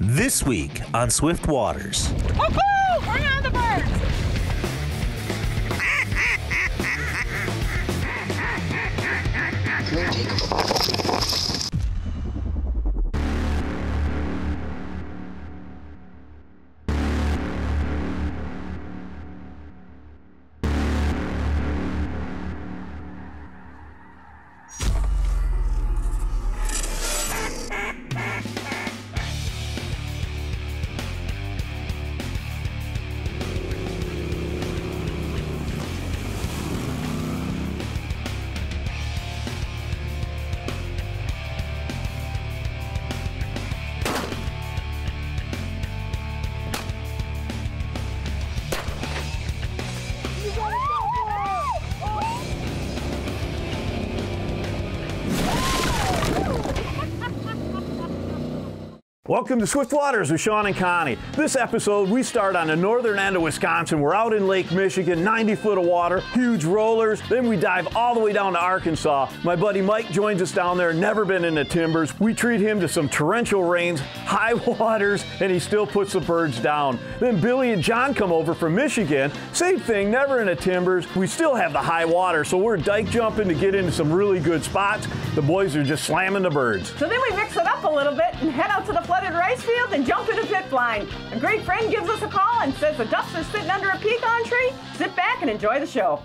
This week on Swift Waters. Woohoo! Bring on the birds! Welcome to Swift Waters with Shawn and Connie. This episode, we start on the northern end of Wisconsin. We're out in Lake Michigan, 90 foot of water, huge rollers. Then we dive all the way down to Arkansas. My buddy Mike joins us down there, never been in the timbers. We treat him to some torrential rains, high waters, and he still puts the birds down. Then Billy and John come over from Michigan. Same thing, never in the timbers. We still have the high water, so we're dike jumping to get into some really good spots. The boys are just slamming the birds. So then we mix it up a little bit and head out to the flooded rice field and jump into pit blind. A great friend gives us a call and says the ducks are sitting under a pecan tree. Sit back and enjoy the show.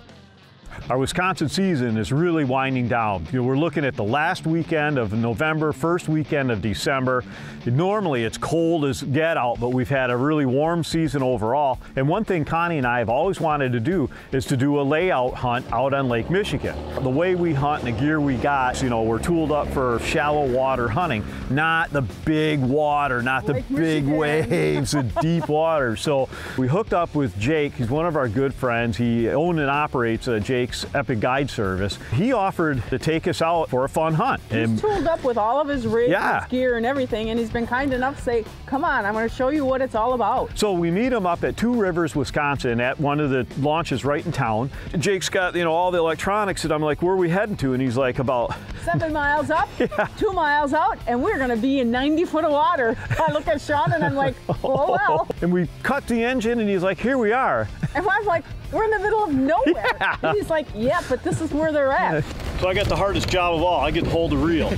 Our Wisconsin season is really winding down. We're looking at the last weekend of November, first weekend of December. Normally it's cold as get out, but we've had a really warm season overall. And one thing Connie and I have always wanted to do is to do a layout hunt out on Lake Michigan. The way we hunt and the gear we got, we're tooled up for shallow water hunting, not the big water, not the big waves and deep water. So we hooked up with Jake. He's one of our good friends. He owns and operates Jake's Epic Guide Service. He offered to take us out for a fun hunt. He's tooled up with all of his rigs, his gear and everything, and he's been kind enough to say, come on, I'm going to show you what it's all about. So we meet him up at Two Rivers, Wisconsin at one of the launches right in town. Jake's got, all the electronics, and I'm like, where are we heading to? And he's like, about 7 miles up, 2 miles out, and we're going to be in 90 foot of water. I look at Shawn and I'm like, oh well. And we cut the engine and he's like, here we are. And I was like, we're in the middle of nowhere. Yeah. And he's like, yeah, but this is where they're at. So I got the hardest job of all. I get to hold the reel.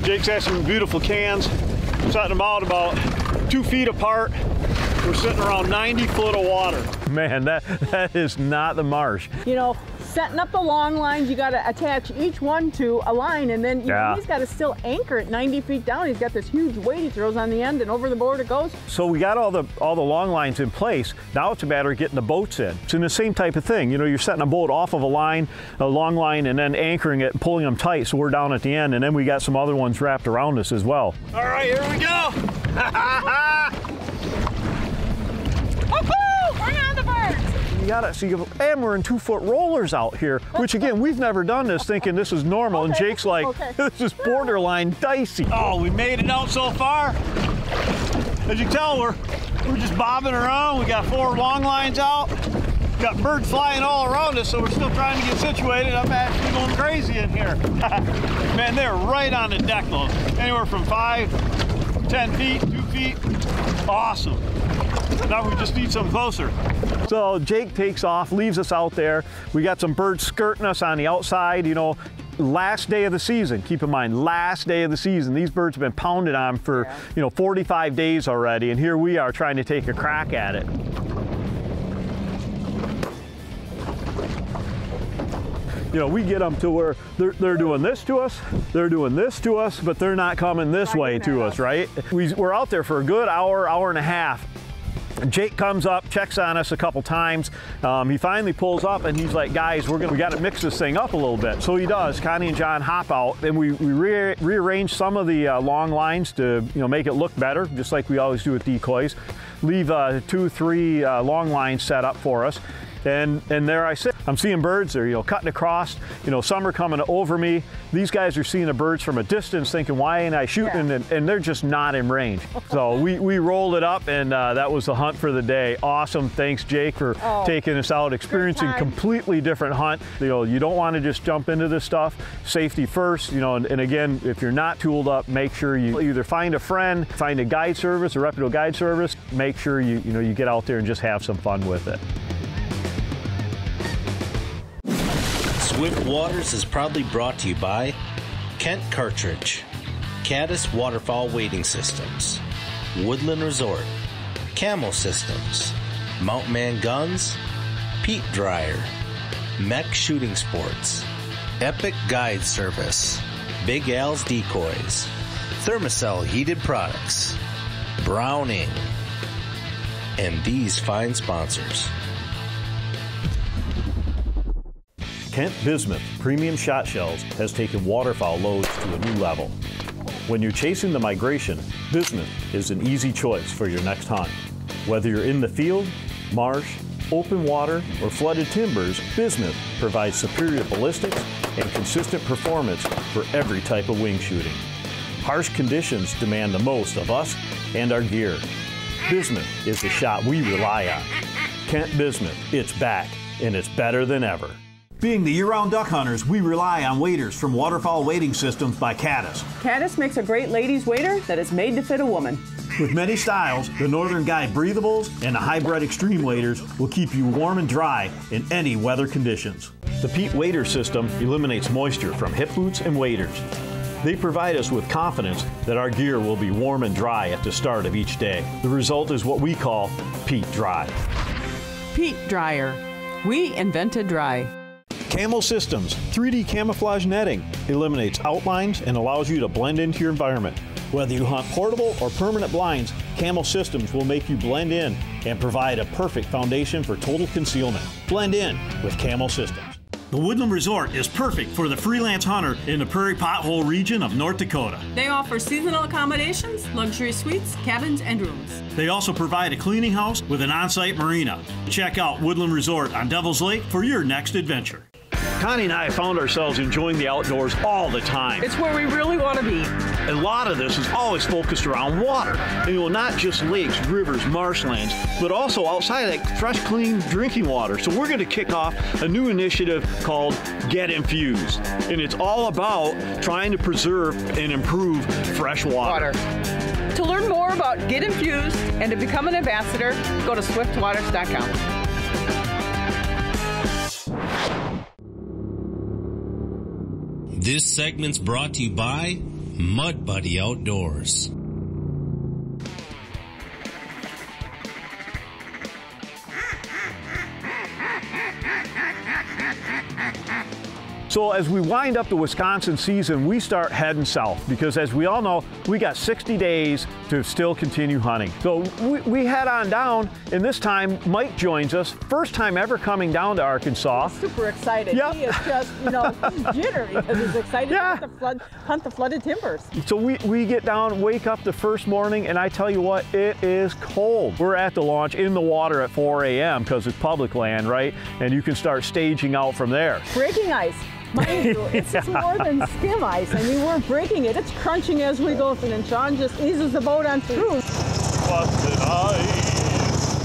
Jake's has some beautiful cans. I'm setting them out about 2 feet apart. We're sitting around 90 foot of water. Man, that is not the marsh. Setting up the long lines, you got to attach each one to a line, and then he's got to still anchor it 90 feet down. He's got this huge weight he throws on the end, and over the board it goes. So we got all the long lines in place. Now it's a matter of getting the boats in. It's in the same type of thing. You're setting a boat off of a long line, and then anchoring it and pulling them tight so we're down at the end, and then we got some other ones wrapped around us as well. All right, here we go. Woohoo! Bring on the birds! You gotta see, and we're in 2 foot rollers out here, which again, we've never done this thinking this is normal, and Jake's like, this is borderline dicey. Oh, we made it out so far. As you can tell, we're just bobbing around. We got 4 long lines out. Got birds flying all around us, so we're still trying to get situated. I'm actually going crazy in here. Man, they're right on the deck though. Anywhere from 5, 10 feet, 2 feet. Awesome. Now we just need some closer. So Jake takes off, leaves us out there. We got some birds skirting us on the outside, last day of the season. Keep in mind, last day of the season. These birds have been pounded on for, 45 days already, and here we are trying to take a crack at it. We get them to where they're doing this to us, they're doing this to us, but they're not coming this way to us, right? We're out there for a good hour, hour and a half. Jake comes up, checks on us a couple times. He finally pulls up and he's like, guys, we got to mix this thing up a little bit. So he does. Connie and John hop out, and we rearrange some of the long lines to make it look better, just like we always do with decoys. Leave 2, 3 long lines set up for us. and there I sit. I'm seeing birds. They're, you know, cutting across. You know, some are coming over me. These guys are seeing the birds from a distance, thinking, why ain't I shooting? Yeah. And they're just not in range. So we rolled it up, and that was the hunt for the day. Awesome. Thanks, Jake, for taking us out, experiencing a completely different hunt. You know, you don't want to just jump into this stuff. Safety first, you know, and again, if you're not tooled up, make sure you either find a friend, find a guide service, a reputable guide service. Make sure you get out there and just have some fun with it. Swift Waters is proudly brought to you by Kent Cartridge, Caddis Waterfowl Wading Systems, Woodland Resort, Camo Systems, Mountain Man Guns, Peat Dryer, Mech Shooting Sports, Epic Guide Service, Big Al's Decoys, Thermacell Heated Products, Browning, and these fine sponsors. Kent Bismuth Premium Shot Shells has taken waterfowl loads to a new level. When you're chasing the migration, Bismuth is an easy choice for your next hunt. Whether you're in the field, marsh, open water, or flooded timbers, Bismuth provides superior ballistics and consistent performance for every type of wing shooting. Harsh conditions demand the most of us and our gear. Bismuth is the shot we rely on. Kent Bismuth, it's back, and it's better than ever. Being the year-round duck hunters, we rely on waders from Waterfowl Wading Systems by Caddis. Caddis makes a great ladies' wader that is made to fit a woman. With many styles, the Northern Guide Breathables and the Hybrid Extreme waders will keep you warm and dry in any weather conditions. The Peat Wader system eliminates moisture from hip boots and waders. They provide us with confidence that our gear will be warm and dry at the start of each day. The result is what we call Peat Dry. Peat Dryer. We invented dry. Camo Systems 3D camouflage netting eliminates outlines and allows you to blend into your environment. Whether you hunt portable or permanent blinds, Camo Systems will make you blend in and provide a perfect foundation for total concealment. Blend in with Camo Systems. The Woodland Resort is perfect for the freelance hunter in the Prairie Pothole region of North Dakota. They offer seasonal accommodations, luxury suites, cabins, and rooms. They also provide a cleaning house with an on-site marina. Check out Woodland Resort on Devil's Lake for your next adventure. Connie and I found ourselves enjoying the outdoors all the time. It's where we really want to be. A lot of this is always focused around water. And, you know, not just lakes, rivers, marshlands, but also outside of that, fresh, clean drinking water. So we're going to kick off a new initiative called Get Infused. And it's all about trying to preserve and improve fresh water. To learn more about Get Infused and to become an ambassador, go to swiftwaters.com. This segment's brought to you by Mud Buddy Outdoors. So as we wind up the Wisconsin season, we start heading south because, as we all know, we got 60 days to still continue hunting. So we head on down, and this time Mike joins us. First time ever coming down to Arkansas. Super excited. Yeah. He is just, he's jittery because he's excited to hunt the flooded timbers. So we get down, wake up the first morning, and I tell you what, it is cold. We're at the launch in the water at 4 a.m. because it's public land, right? And you can start staging out from there. Breaking ice. Mind you, it's just more than skim ice. I mean, we're breaking it. It's crunching as we go through, and Shawn just eases the boat on through. Busted ice.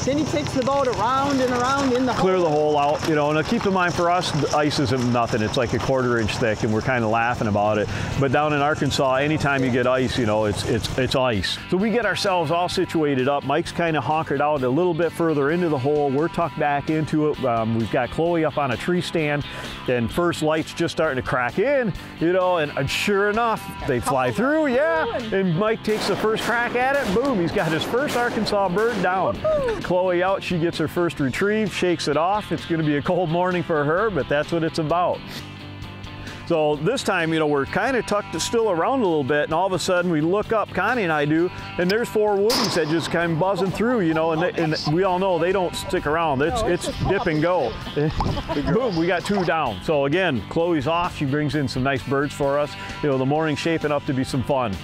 Then he takes the boat around and around in the hole. Clear the hole out, Now keep in mind, for us, the ice isn't nothing. It's like a 1/4 inch thick, and we're kind of laughing about it. But down in Arkansas, anytime you get ice, it's ice. So we get ourselves all situated up. Mike's kind of honkered out a little bit further into the hole. We're tucked back into it. We've got Chloe up on a tree stand, and first light's just starting to crack in, and sure enough, they fly through, and Mike takes the first crack at it. Boom, he's got his first Arkansas bird down. Chloe out, she gets her first retrieve, shakes it off. It's going to be a cold morning for her, but that's what it's about. So this time, we're kind of tucked still around a little bit, and all of a sudden we look up, Connie and I do, and there's 4 woodies that just kind of buzzing through, and we all know they don't stick around. It's dip and go. Boom, we got 2 down. So again, Chloe's off. She brings in some nice birds for us. The morning's shaping up to be some fun.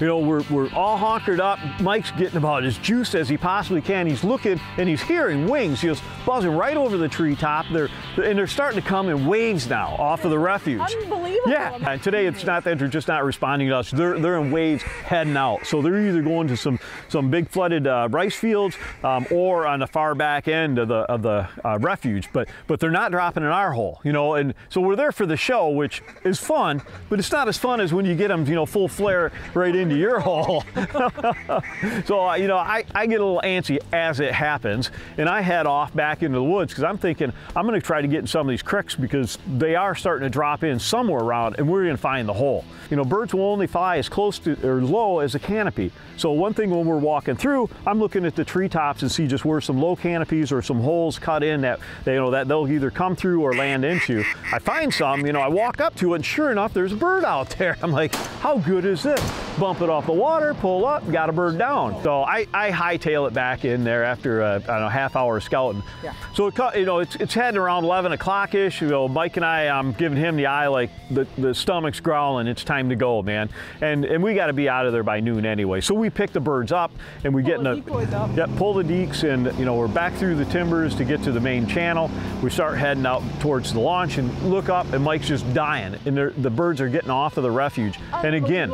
You know, we're all honkered up. Mike's getting about as juiced as he possibly can. He's looking and he's hearing wings just buzzing right over the treetop. They're starting to come in waves now off of the refuge. Unbelievable. Yeah, and today it's not that they're just not responding to us. They're in waves heading out. So they're either going to some big flooded rice fields or on the far back end of the refuge. But they're not dropping in our hole, you know. And so we're there for the show, which is fun, but it's not as fun as when you get them, you know, full flare right into your hole. So, you know, I get a little antsy as it happens, and I head off back into the woods because I'm thinking I'm going to try to get in some of these creeks because they are starting to drop in somewhere around, and we're going to find the hole. You know, birds will only fly as close to or low as a canopy. So one thing when we're walking through, I'm looking at the treetops and see just where some low canopies or some holes cut in that they'll either come through or land into. I find some, you know, I walk up to it, and sure enough, there's a bird out there. I'm like, how good is this? Bump it off the water, pull up, got a bird down. So I hightail it back in there after I don't know, half hour of scouting. Yeah. So you know, it's heading around 11 o'clock-ish. You know, Mike and I'm giving him the eye like the stomach's growling. It's time to go, man. And we got to be out of there by noon anyway. So we pick the birds up and we pull the deeks, and you know, we're back through the timbers to get to the main channel. We start heading out towards the launch and look up, and Mike's just dying, and the birds are getting off of the refuge. And again,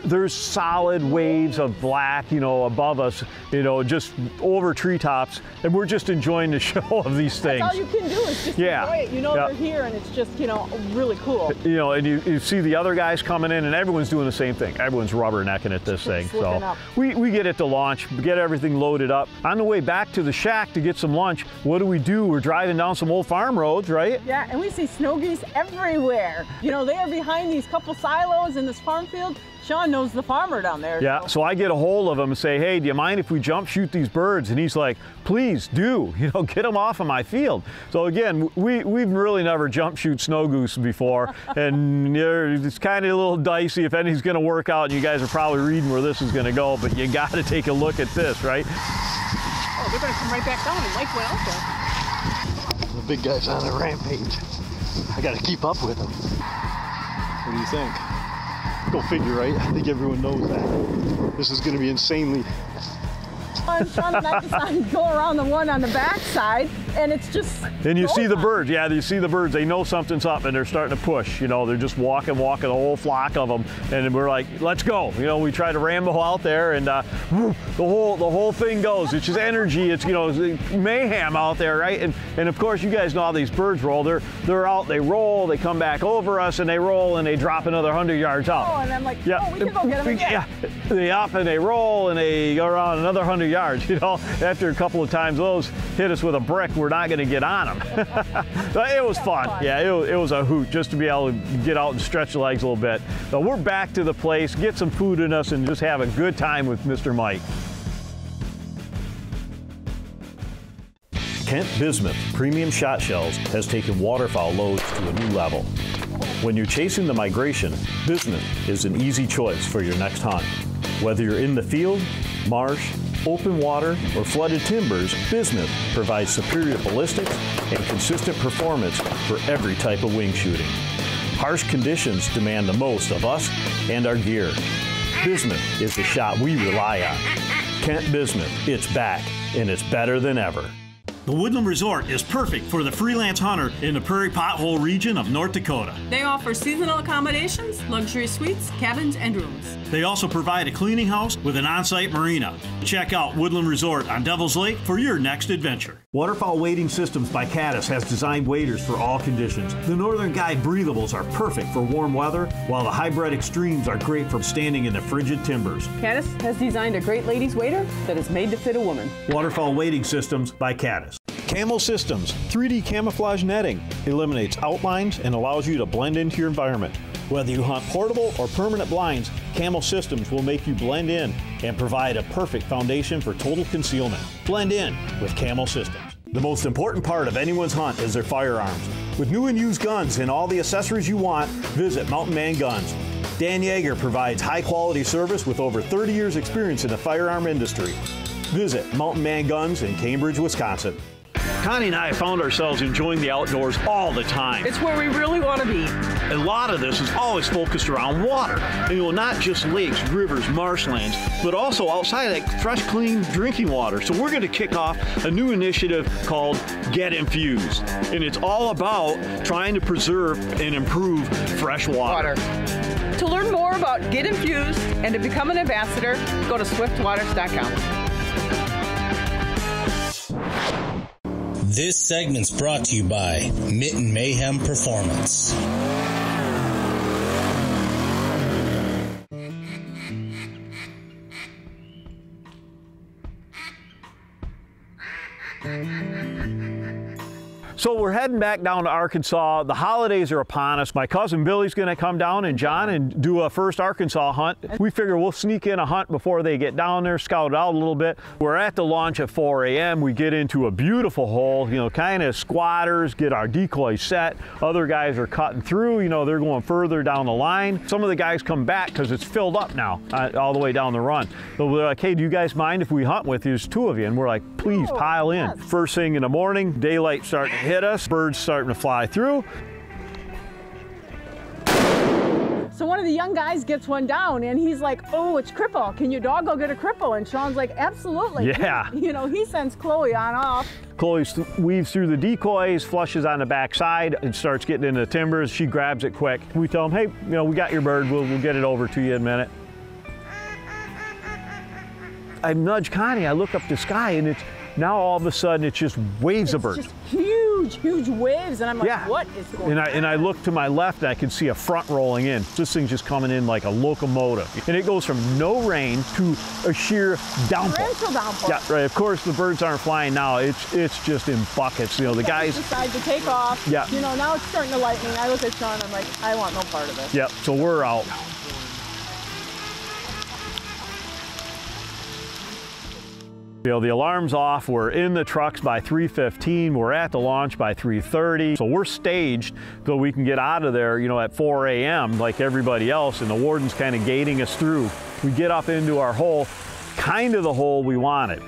there's solid waves of black, you know, above us, you know, just over treetops, and we're just enjoying the show of these things. That's all you can do is just enjoy it. You know, they're here, and it's just, you know, really cool. You know, and you see the other guys coming in, and everyone's doing the same thing. Everyone's rubbernecking at this thing. So we get it to launch, get everything loaded up. On the way back to the shack to get some lunch, what do? We're driving down some old farm roads, right? Yeah, and we see snow geese everywhere. You know, they are behind these couple silos in this farm field. Shawn knows the farmer down there. Yeah, so I get a hold of him and say, hey, do you mind if we jump shoot these birds? And he's like, please do, you know, get them off of my field. So again, we've really never jump shoot snow goose before, and it's kind of a little dicey if anything's going to work out, and you guys are probably reading where this is going to go, but you got to take a look at this, right? Oh, they're going to come right back down, and Mike went out there. The big guy's on a rampage. I got to keep up with him. What do you think? Go figure, right? I think everyone knows that. This is going to be insanely. Shawn and I decided to go around the one on the back side, and it's just. And you see the birds. Yeah, you see the birds. They know something's up, and they're starting to push. You know, they're just walking, a whole flock of them, and we're like, let's go. You know, we try to ramble out there, and the whole thing goes. It's just energy. It's, you know, mayhem out there, right? And of course, you guys know how these birds roll. They're out. They roll. They come back over us, and they roll, and they drop another 100 yards out. Oh, and I'm like, yeah, we can go get them again. Yeah, they up and they roll, and they go around another 100 yards. You know, after a couple of times those hit us with a brick, we're not going to get on them. But it was fun. Yeah, it was a hoot just to be able to get out and stretch the legs a little bit. So we're back to the place, get some food in us, and just have a good time with Mr. Mike. Kent Bismuth Premium Shot Shells has taken waterfowl loads to a new level. When you're chasing the migration, Bismuth is an easy choice for your next hunt. Whether you're in the field, marsh, open water, or flooded timbers, Bismuth provides superior ballistics and consistent performance for every type of wing shooting. Harsh conditions demand the most of us and our gear. Bismuth is the shot we rely on. Kent Bismuth, it's back, and it's better than ever. The Woodland Resort is perfect for the freelance hunter in the Prairie Pothole region of North Dakota. They offer seasonal accommodations, luxury suites, cabins, and rooms. They also provide a cleaning house with an on-site marina. Check out Woodland Resort on Devil's Lake for your next adventure. Waterfowl Wading Systems by Caddis has designed waders for all conditions. The Northern Guide breathables are perfect for warm weather, while the hybrid extremes are great for standing in the frigid timbers. Caddis has designed a great ladies' wader that is made to fit a woman. Waterfowl Wading Systems by Caddis. Camo Systems 3D camouflage netting eliminates outlines and allows you to blend into your environment. Whether you hunt portable or permanent blinds, Camo Systems will make you blend in and provide a perfect foundation for total concealment. Blend in with Camo Systems. The most important part of anyone's hunt is their firearms. With new and used guns and all the accessories you want, visit Mountain Man Guns. Dan Yeager provides high-quality service with over 30 years experience in the firearm industry. Visit Mountain Man Guns in Cambridge, Wisconsin. Connie and I found ourselves enjoying the outdoors all the time. It's where we really want to be. A lot of this is always focused around water. And not just lakes, rivers, marshlands, but also outside of that, fresh, clean drinking water. So we're going to kick off a new initiative called Get Infused. And it's all about trying to preserve and improve fresh water. To learn more about Get Infused and to become an ambassador, go to swiftwaters.com. This segment's brought to you by Mitten Mayhem Performance. So we're heading back down to Arkansas. The holidays are upon us. My cousin Billy's going to come down and John and do a first Arkansas hunt. We figure we'll sneak in a hunt before they get down there, scout it out a little bit. We're at the launch at 4 a.m. We get into a beautiful hole, kind of squatters, get our decoys set. Other guys are cutting through, they're going further down the line. Some of the guys come back because it's filled up now all the way down the run. So they're like, hey, do you guys mind if we hunt with you? There's 2 of you. And we're like, please pile in. Yes. First thing in the morning, daylight starting to hit us, birds starting to fly through. So one of the young guys gets one down and he's like, oh, it's cripple. Can your dog go get a cripple? And Shawn's like, absolutely. Yeah. He sends Chloe on off. Chloe weaves through the decoys, flushes on the back side, and starts getting into the timbers. She grabs it quick. We tell them, hey, we got your bird. We'll get it over to you in a minute. I nudge Connie. I look up the sky, and it's now all of a sudden it's just waves of birds. Just huge waves, and I'm like, what is going on? And I look to my left, and I can see a front rolling in. This thing's just coming in like a locomotive, and it goes from no rain to a sheer downpour. Torrential downpour. Yeah, right. Of course, the birds aren't flying now. It's just in buckets. The guys decide to take off. Yeah. Now it's starting to lightning. I look at Shawn. I'm like, I want no part of this. Yep. So we're out. The alarm's off, we're in the trucks by 3:15, we're at the launch by 3:30, so we're staged so we can get out of there, at 4 a.m. like everybody else, and the warden's kind of gating us through. We get up into our hole, kind of the hole we wanted.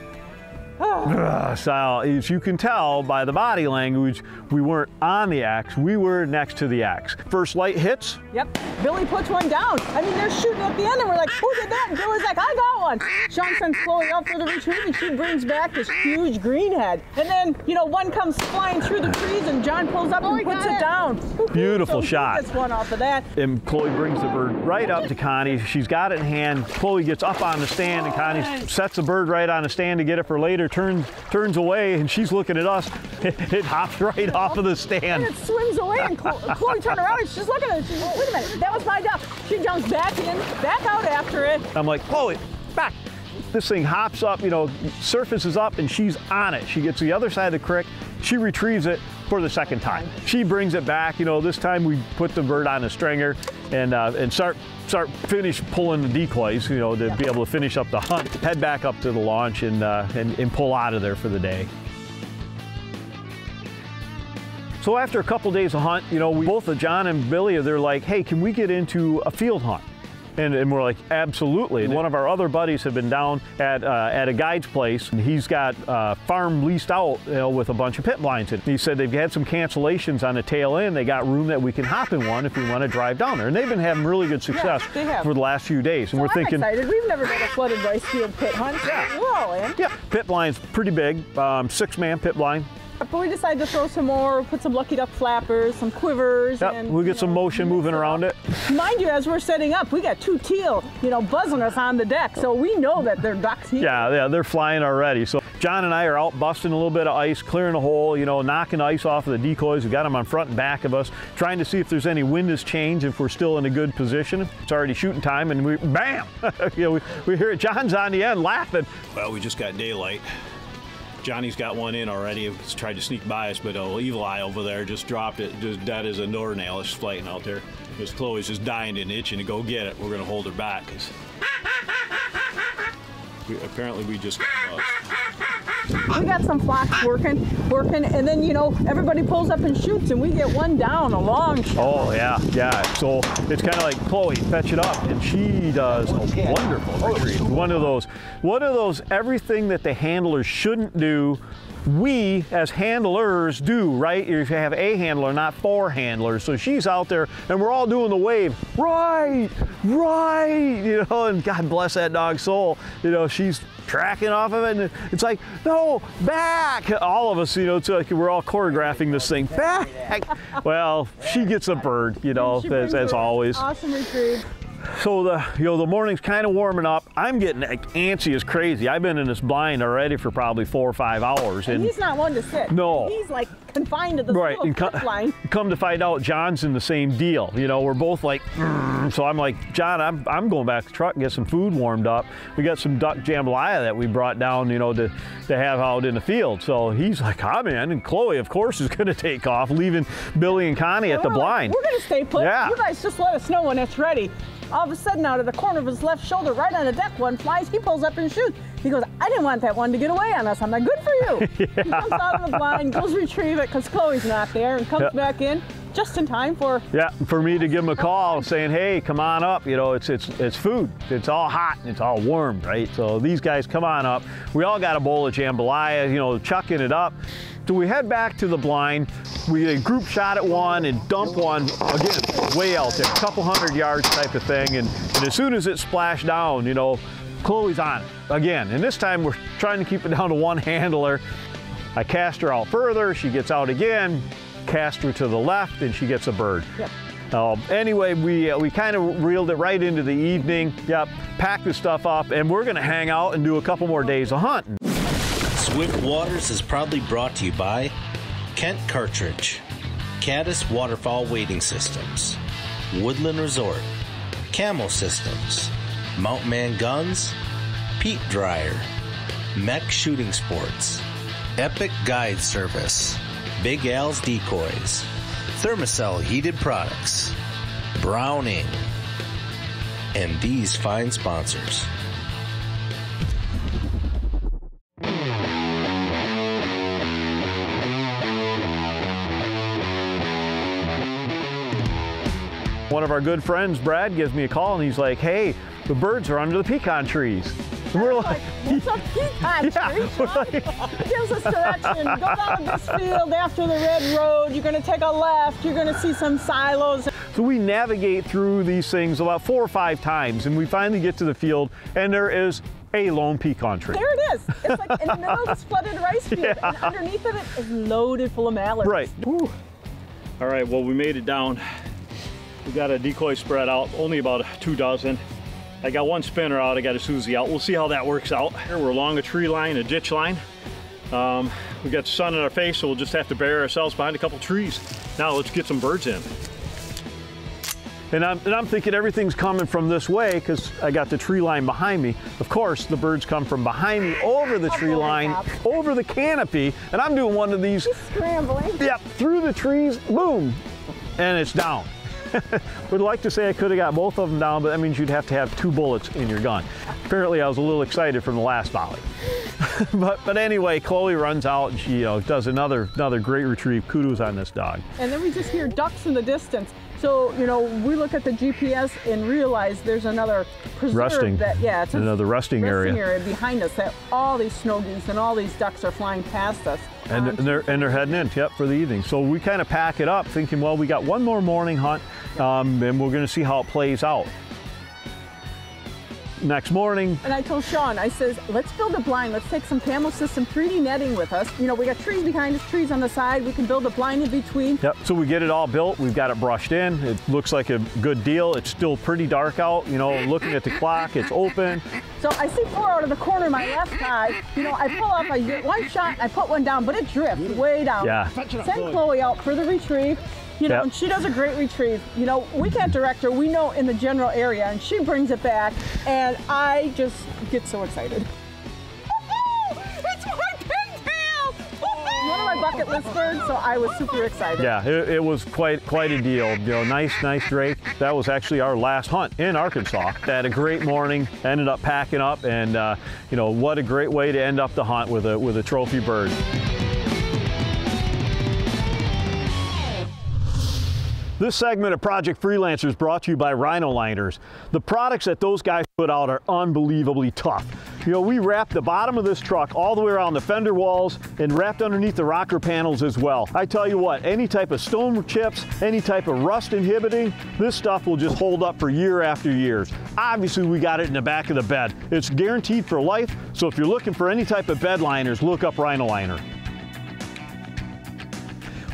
So as you can tell by the body language, we weren't on the axe, we were next to the axe. First light hits. Yep, Billy puts one down. They're shooting at the end and we're like, who did that? And Billy's like, I got one. Shawn sends Chloe up for the retrieve and she brings back this huge greenhead. And then, one comes flying through the trees and John pulls up and puts it down. Beautiful so shot. He gets one off of that. And Chloe brings the bird right up to Connie. She's got it in hand. Chloe gets up on the stand and Connie sets the bird right on the stand to get it for later, turns away, and she's looking at us. It hops right off of the stand. And it swims away, and Chloe turned around and she's looking at it. She's like, wait a minute, that was my duck. She jumps back in, back out after it. I'm like, Chloe, back. This thing hops up, surfaces up, and she's on it. She gets to the other side of the creek. She retrieves it for the second time. She brings it back. This time we put the bird on a stringer and finish pulling the decoys, to be able to finish up the hunt. Head back up to the launch and pull out of there for the day. So after a couple days of hunt, both John and Billy, they're like, hey, can we get into a field hunt? And we're like, absolutely. One of our other buddies had been down at a guide's place, and he's got a farm leased out with a bunch of pit blinds in it. He said they've had some cancellations on the tail end. They got room that we can hop in one if we want to drive down there. And they've been having really good success for the last few days. And so we're thinking, I'm excited. We've never done a flooded rice field pit hunt. Yeah. We're all in. Yeah, pit blind's pretty big, 6-man pit blind. But we decided to throw some more, put some lucky duck flappers, some quivers. Yep, and we'll get some motion moving around it. Mind you, as we're setting up, we got 2 teal, buzzing us on the deck, so we know that they're ducks here. Yeah, they're flying already. So John and I are out busting a little bit of ice, clearing a hole, knocking ice off of the decoys. We got them on front and back of us, trying to see if there's any wind has changed, if we're still in a good position. It's already shooting time, and bam! we hear it. John's on the end laughing. Well, we just got daylight. Johnny's got one in already. He's tried to sneak by us, but Evil Eye over there just dropped it, just dead as a doornail. It's flying out there. Because Chloe's just dying and itching to go get it. We're going to hold her back. Apparently we just got buzzed. We got some flocks working, and then, everybody pulls up and shoots, and we get one down, a long shot. Oh, yeah. So it's kind of like, Chloe, fetch it up, and she does a wonderful retrieve. One of those, everything that the handlers shouldn't do we as handlers do, right? You have a handler, not 4 handlers. So she's out there and we're all doing the wave, right, you know, and God bless that dog's soul, you know, she's tracking off of it and it's like, no, back. All of us, you know, it's like we're all choreographing this thing, back. Well, she gets a bird, you know, as always. Awesome retrieve. So the morning's kind of warming up. I'm getting antsy as crazy. I've been in this blind already for probably 4 or 5 hours. And he's not one to sit. No. He's like confined to the right. And blind. Come to find out, John's in the same deal. You know, we're both like, so I'm like, John, I'm going back to the truck and get some food warmed up. We got some duck jambalaya that we brought down, you know, to have out in the field. So he's like, I'm in. And Chloe, of course, is going to take off, leaving Billy and Connie at the blind. We're going to stay put. Yeah. You guys just let us know when it's ready. All of a sudden, out of the corner of his left shoulder, right on the deck, one flies. He pulls up and shoots. He goes, I didn't want that one to get away on us. I'm like, good for you. Yeah. He jumps out of the blind, goes retrieve it because Chloe's not there, and comes back in just in time for me to give him a call saying, hey, come on up. You know, it's food. It's all hot and it's all warm, right? So these guys come on up. We all got a bowl of jambalaya, you know, chucking it up. So we head back to the blind. We get a group shot at one and dump one, again, way out there, a couple 100 yards type of thing. And as soon as it splashed down, you know, Chloe's on it again. And this time we're trying to keep it down to one handler. I cast her out further, she gets out again, cast her to the left, and she gets a bird. Yep. Anyway, we kind of reeled it right into the evening. Yep, packed the stuff up, and we're gonna hang out and do a couple more days of hunting. Swift Waters is proudly brought to you by Kent Cartridge, Caddis Waterfowl Wading Systems, Woodland Resort, Camo Systems, Mountain Man Guns, Peat Dryer, Mech Shooting Sports, Epic Guide Service, Big Al's Decoys, Thermacell Heated Products, Browning, and these fine sponsors. One of our good friends, Brad, gives me a call and he's like, hey, the birds are under the pecan trees. And we're like, what's a pecan tree? Gives us direction. Go down this field after the red road. You're going to take a left. You're going to see some silos. So we navigate through these things about 4 or 5 times and we finally get to the field and there is a lone pecan tree. There it is. It's like in the middle of this flooded rice field and underneath of it is loaded full of mallards. Right. Woo. All right, well, we made it down. We got a decoy spread out, only about 2 dozen. I got one spinner out, I got a Susie out. We'll see how that works out. Here we're along a tree line, a ditch line. We got the sun in our face, so we'll just have to bury ourselves behind a couple trees. Now let's get some birds in. And I'm thinking everything's coming from this way because I got the tree line behind me. Of course, the birds come from behind me over the tree line, over the canopy, and I'm doing one of these. She's scrambling. Yep, through the trees, boom, and it's down. Would like to say I could have got both of them down, but that means you'd have to have 2 bullets in your gun. Apparently I was a little excited from the last volley. but anyway, Chloe runs out and she does another great retrieve. Kudos on this dog. And then we just hear ducks in the distance. So, we look at the GPS and realize there's another preserve it's another resting area behind us that all these snow geese and all these ducks are flying past us. And they're heading in, for the evening. So we kind of pack it up thinking, well, we got one more morning hunt and we're going to see how it plays out. Next morning. And I told Shawn, I says, let's build a blind. Let's take some Camo System 3D netting with us. We got trees behind us, trees on the side. We can build a blind in between. Yep, so we get it all built. We've got it brushed in. It looks like a good deal. It's still pretty dark out. Looking at the clock, it's open. So I see 4 out of the corner of my left eye. I pull up, I get one shot, I put one down, but it drifts way down. Yeah. Send Chloe out for the retrieve. And she does a great retrieve. We can't direct her. We know in the general area, and she brings it back, and I just get so excited. It's my pintail! One of my bucket list birds, so I was super excited. Yeah, it was quite a deal. Nice drake. That was actually our last hunt in Arkansas. Had a great morning. Ended up packing up, and what a great way to end up the hunt with a trophy bird. This segment of Project Freelancer is brought to you by Rhino Liners. The products that those guys put out are unbelievably tough. You know, we wrapped the bottom of this truck all the way around the fender walls and wrapped underneath the rocker panels as well. I tell you what, any type of stone chips, any type of rust inhibiting, this stuff will just hold up for year after years. Obviously, we got it in the back of the bed. It's guaranteed for life, so if you're looking for any type of bed liners, look up Rhino-Liner.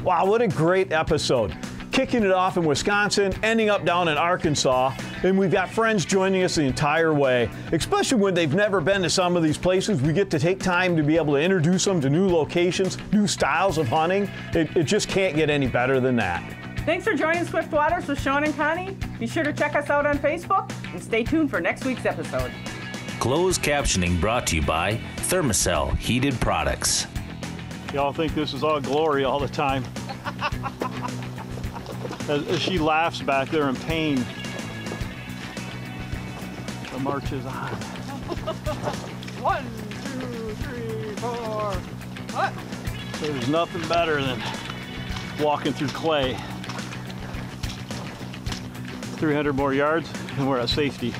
Wow, what a great episode. Kicking it off in Wisconsin, ending up down in Arkansas, and we've got friends joining us the entire way. Especially when they've never been to some of these places, we get to take time to be able to introduce them to new locations, new styles of hunting. It just can't get any better than that. Thanks for joining Swift Waters with Shawn and Connie. Be sure to check us out on Facebook and stay tuned for next week's episode. Closed captioning brought to you by Thermacell Heated Products. Y'all think this is all glory all the time. As she laughs back there in pain, the march is on. 1, 2, 3, 4. What? There's nothing better than walking through clay. 300 more yards and we're at safety.